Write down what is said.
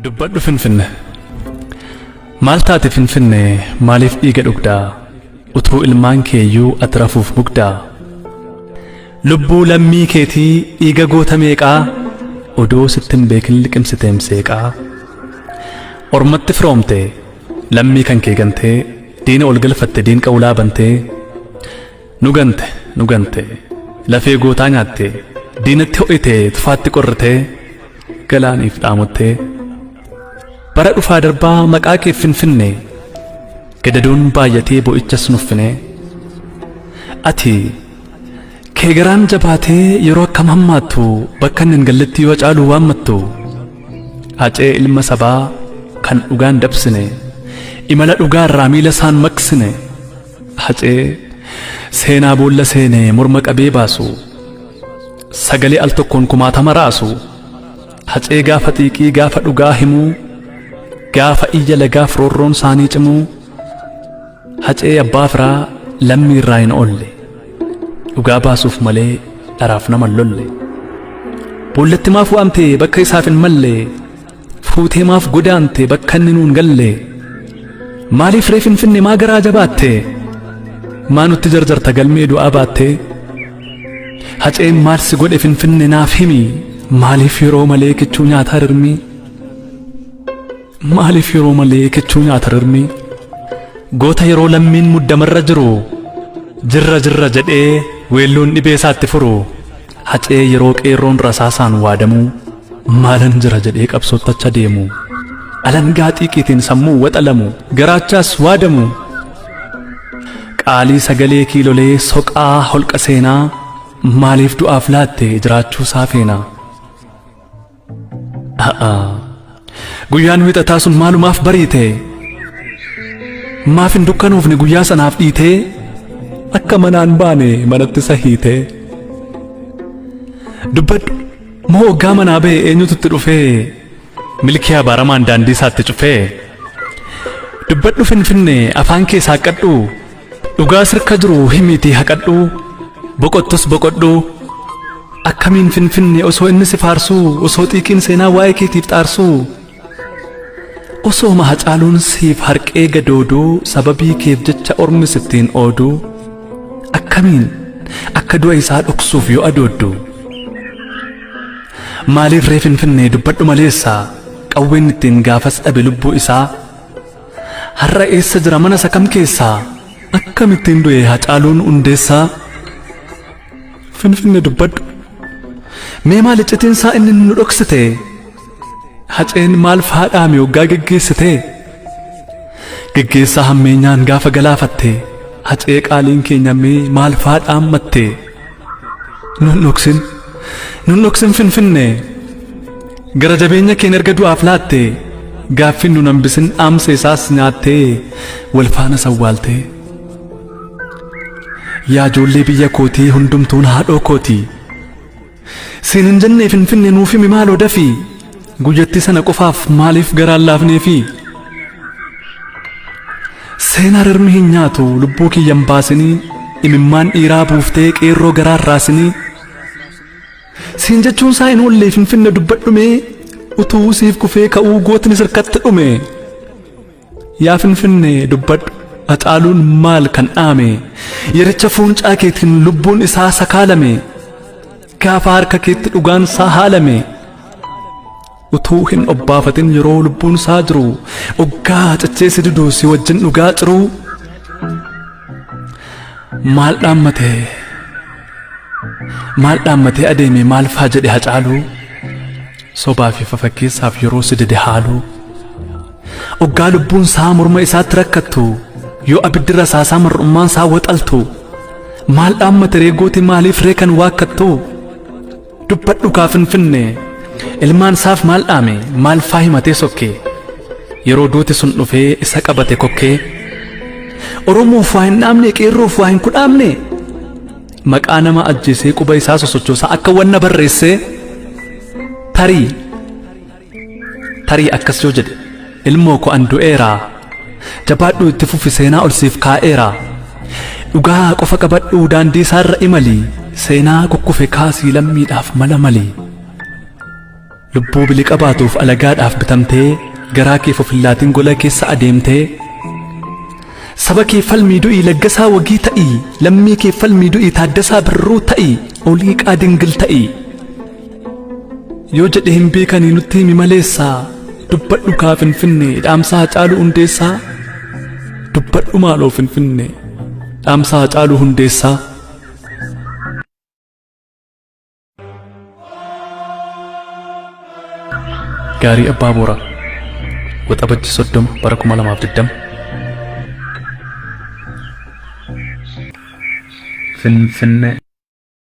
Dubbadhu Finfinnee maal taate Finfinnee maaliif dhiiga dhugdaa utuu ilmaan keeyyuu ati rafuuf bugdaa lubbuu lammii keetii dhiiga goota meeqaa odoo sittin beekin liqimsiteem seeqaa ormatti firoomte lammii kan kee gantee diina ol galfatte diin qawlaa bantee nu gante lafee gootaa nyaatte diinatti ho'ite tufaatti qorrite galaaniif dhaamottee bara dhufaa darbaa maqaa kee Finfinnee gadaduun baay'atee boo'ichas nuffine ati kee garaan jabaatee yeroo akkam hammaattu bakka hin galletti yoo caaluu waammattu hacee ilma sabaa kan dhugaan dabsine imala dhugaa irraa miila isaan maqsine hacee seenaa boolla seenee morma qabee baasu sagalee al tokkoon kumaatama raasu hacee gaafa xiiqii gaafa dhugaa himuu gaafa iyya lagaaf roorroon isaanii cimuu hacee abbaa firaa lammii irraa hin oolle dhugaa baasuuf malee dharaaf nama lolle boollatti maaf waamte bakka isaaf hin malle fuutee maaf godaante bakka inni nuun galle maaliif ree Finfinnee maa garaa jabaatte maa nutti jarjarta galmee du'aa baatte haceen maal si godhe Finfinnee naaf himi maaliif yeroo malee kichuu nyaataa rirmi maaliif yeroo malee kichuu nyaata rirmi goota yeroo lammiin muddamarra jiru jirra jedhee weelluun dhibee isaatti furu hacee yeroo qeerroon rasaasaan waadamu maalan jira jedhee qabsoottacha deemu alangaa xiiqiitiin sammuu waxalamu garaachaas waadamu qaalii sagalee kiilolee soqaa holqa seenaa maaliif du'aaf laatte jiraachuu saafeenaa guyyaan wixataa sun maalumaaf bariite maaf hin dukkanuufne guyyaa sanaaf dhiite akka manaan baane manatti sahiite dubbadhu moo waggaa manaa ba'e eenyututti dhufee milkii abaaramaan daandii isaatti cufee dubbadhu Finfinnee afaan kee saaqqadhu dhugaa sirka jiru himiitii haqadhu boqottus boqodhu akkamiin Finfinnee osoo inni si faarsuu osoo xiiqiin seenaa waa'ee keetiif xaarsuu osoo Hacaaluun siif harqee gadooduu sababii keef jecha ormi sittiin ooduu akkamiin akka du'a isaa dhoksuuf yoo adooddu maaliif ree Finfinnee dubbadhu maleessaa qawween ittiin gaafas dhabe lubbuu isaa har'a eessa jira mana isa kam keessaa akkamittiin du'e Hacaaluun hundeessaa Finfinnee dubbadhu mee maal iccitiin isaa inni nu dhoksite haceen maal faadhaame waggaa geggeessite geggeessaa hammeenyaan gaafa galaafatte hacee qaaliin keenya mee maal faadhaammatte nun dhoksin Finfinnee gara jabeenya keen erga du'aaf laatte gaaffin nun hambisin dhaamsa isaas nyaattee wal faana sawwaalte yaa ijoollee biyya kootii hundumtuun haadhoo kootii siin hin jennee Finfinnee nuuf himi maaloo dafii guyyatti sana qofaaf maaliif garaan laafneefi seenaa rirmi hin nyaatu lubbuu kiyyan baasinii imimmaan dhiiraa buuftee qeerroo garaan raasinii siin jechuun isaa hin oolle Finfinnee dubbadhumee utuu siif kufee ka'uu gootni sirkatti dhume yaa Finfinnee dubbadhu Hacaaluun maal kan dhaame yericha fuuncaa keetiin lubbuun isaa sakaalame gaafa harka keetti dhugaan isaa haalame utuu hin obbaafatin yeroo lubbuun isaa jiru oggaa cacceessi diduu si wajjin dhugaa ciru maal dhaammatee adeeme maal faa jedhe Hacaaluu sobaa fi fafakkeessaaf yeroo si dide haaluu oggaa lubbuun isaa morma isaatti rakkattu yoo abiddi rasaasaa mar'ummaan isaa waxaltu maal dhaammate reegooti maaliif ree kan waakkattu dubbadhu kaa Finfinnee ilmaan isaaf maal dhaame maal faa himatee sokkee yeroo duuti sun dhufee isa qabate kokkee Oromoof waa hin dhaamne qeerroof waa hin kudhaamne maqaa nama ajjeesee quba isaa sosochoosaa akka wanna barreessee tarii akkas yoo jedhe ilmoo ko an du'eeraa jabaadhu itti fufi seenaa ol siif kaa'eera dhugaa qofa qabadhu daandii isaarra imali seenaa kukkufe kaasii lammiidhaaf mala malii lubbuu biliqa baatuuf alagaadhaaf bitamtee garaa kee fofillaatiin gola keessa adeemtee saba kee falmii du'ii laggasaa wagii ta'ii lammii kee falmii du'ii taaddasaa birruu ta'ii oliiqaa dingil ta'ii yoo jedhe hin beekanii nutti himi maleessaa dubbadhu kaa Finfinne dhaamsaa Haacaaluu Hundeessaa dubbadhu maaloo Finfinne dhaamsaa Haacaaluu Hundeessaa. Gaarii Abbaa Booraa Waxabajji 30 bara 2020 Finfinnee